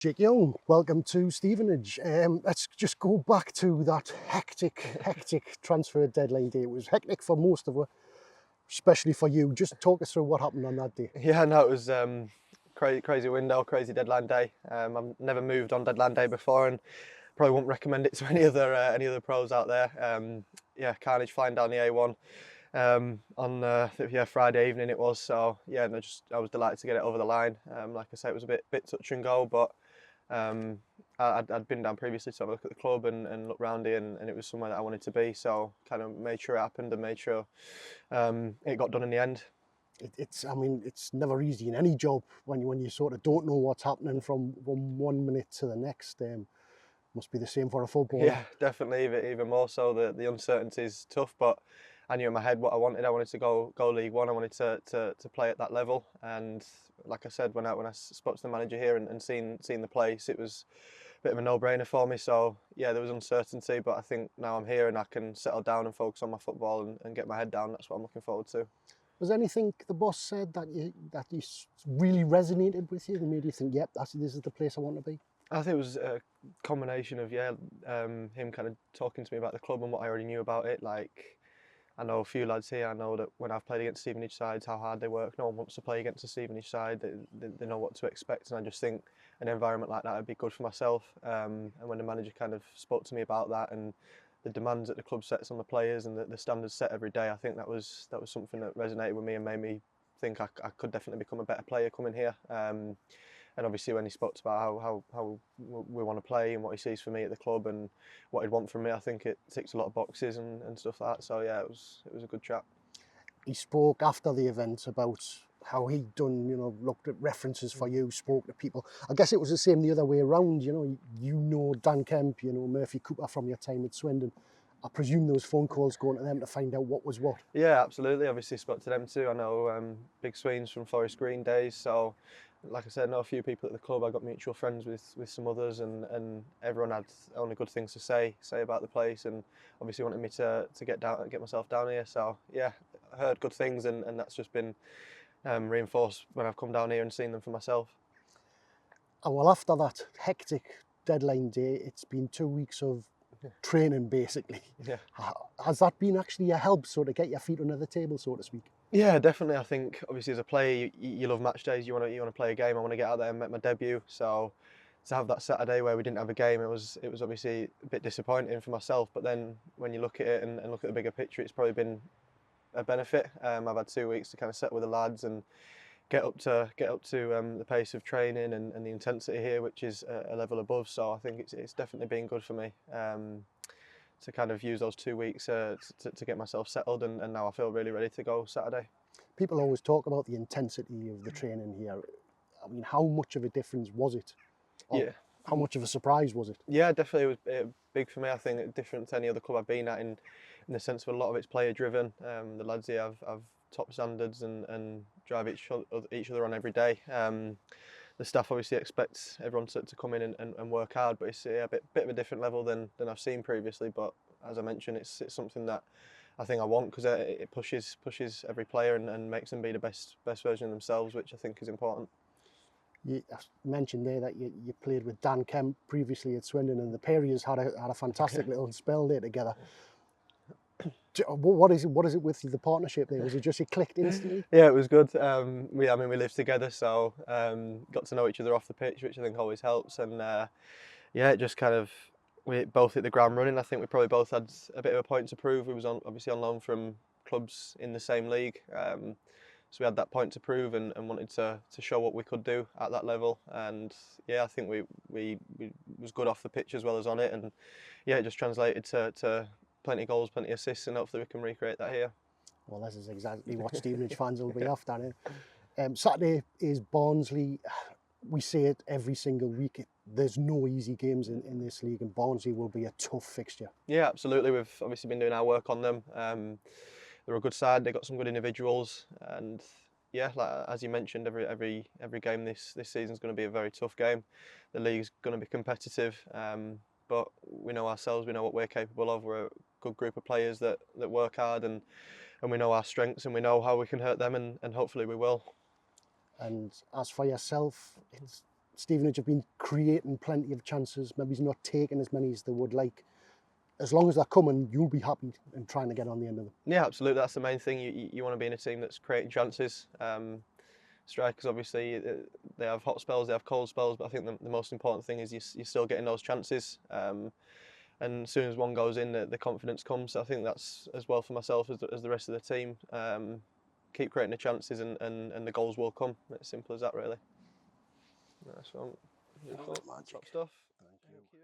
Jake Young, welcome to Stevenage. Let's just go back to that hectic transfer deadline day. It was hectic for most of us, especially for you. Just talk us through what happened on that day. Yeah, no, it was crazy window, crazy deadline day. I've never moved on deadline day before, and probably wouldn't recommend it to any other pros out there. Yeah, carnage flying down the A1 on Friday evening it was. So yeah, no, I was delighted to get it over the line. Like I say, it was a bit touch and go, but I'd been down previously to have a look at the club and look round here, and it was somewhere that I wanted to be. So kind of made sure it happened and made sure it got done in the end. I mean, it's never easy in any job when you sort of don't know what's happening from 1 minute to the next. Must be the same for a footballer. Yeah, definitely. Even more so, the uncertainty is tough, but I knew in my head what I wanted. I wanted to go League One. I wanted to play at that level. And like I said, when I spoke to the manager here and seen the place, it was a bit of a no-brainer for me. So yeah, there was uncertainty, but I think now I'm here and I can settle down and focus on my football and get my head down. That's what I'm looking forward to. Was there anything the boss said that you really resonated with you, that made you think, yep, this is the place I want to be? I think it was a combination of him kind of talking to me about the club and what I already knew about it. Like, I know a few lads here. I know that when I've played against Stevenage sides, how hard they work. No one wants to play against a Stevenage side. They know what to expect, and I just think an environment like that would be good for myself. And when the manager kind of spoke to me about that and the demands that the club sets on the players and the standards set every day, I think that was something that resonated with me and made me think I could definitely become a better player coming here. And obviously when he spoke about how we want to play and what he sees for me at the club and what he'd want from me, I think it ticks a lot of boxes and stuff like that. So yeah, it was a good chat. He spoke after the event about how he'd done, looked at references for you, spoke to people. I guess it was the same the other way around, you know Dan Kemp, Murphy Cooper from your time at Swindon. I presume those phone calls going to them to find out what was what. Yeah, absolutely. Obviously spoke to them too. I know Big Sweens from Forest Green days, so like I said, I know a few people at the club. I got mutual friends with some others, and everyone had only good things to say about the place, and obviously wanted me to get myself down here. So yeah, I heard good things, and that's just been reinforced when I've come down here and seen them for myself. And well, after that hectic deadline day, it's been 2 weeks of training basically. Yeah. Has that been actually a help, so to get your feet under the table, so to speak? Yeah, definitely. I think obviously as a player, you love match days. You want to play a game. I want to get out there and make my debut. So to have that Saturday where we didn't have a game, it was obviously a bit disappointing for myself. But then when you look at it and look at the bigger picture, it's probably been a benefit. I've had 2 weeks to kind of settle with the lads and get up to the pace of training and the intensity here, which is a level above. So I think it's definitely been good for me. To kind of use those 2 weeks to get myself settled, and now I feel really ready to go Saturday. People always talk about the intensity of the training here. I mean, how much of a difference was it? Yeah. How much of a surprise was it? Yeah, definitely it was big for me. I think different to any other club I've been at in the sense of a lot of it's player driven. The lads here have top standards and drive each other on every day. The staff obviously expects everyone to come in and work hard, but it's a bit of a different level than I've seen previously. But as I mentioned, it's something that I think I want, because it pushes every player and makes them be the best version of themselves, which I think is important. You mentioned there that you played with Dan Kemp previously at Swindon, and the pair of you had a fantastic little spell there together. What is it with the partnership there? Was it just you clicked instantly? Yeah, it was good. We lived together, so got to know each other off the pitch, which I think always helps. And yeah, it just kind of, we both hit the ground running. I think we probably both had a bit of a point to prove. We was obviously on loan from clubs in the same league, so we had that point to prove and wanted to show what we could do at that level. And yeah, I think we was good off the pitch as well as on it, and yeah, it just translated to plenty of goals, plenty of assists, and hopefully we can recreate that here. Well, this is exactly what Stevenage fans will be after. Saturday is Barnsley. We say it every single week. There's no easy games in this league, and Barnsley will be a tough fixture. Yeah, absolutely. We've obviously been doing our work on them. They're a good side. They've got some good individuals, and yeah, like, as you mentioned, every game this season is going to be a very tough game. The league's going to be competitive, but we know ourselves. We know what we're capable of. We're a good group of players that work hard, and we know our strengths, and we know how we can hurt them, and hopefully we will. And as for yourself, it's Stevenage have been creating plenty of chances. Maybe he's not taking as many as they would like. As long as they're coming, you'll be happy and trying to get on the end of them. Yeah, absolutely. That's the main thing. You want to be in a team that's creating chances. Strikers, obviously, they have hot spells, they have cold spells, but I think the most important thing is you're still getting those chances. And as soon as one goes in, the confidence comes. I think that's as well for myself as the rest of the team. Keep creating the chances, and the goals will come. It's simple as that, really. Nice one. Beautiful. Top stuff. Thank you.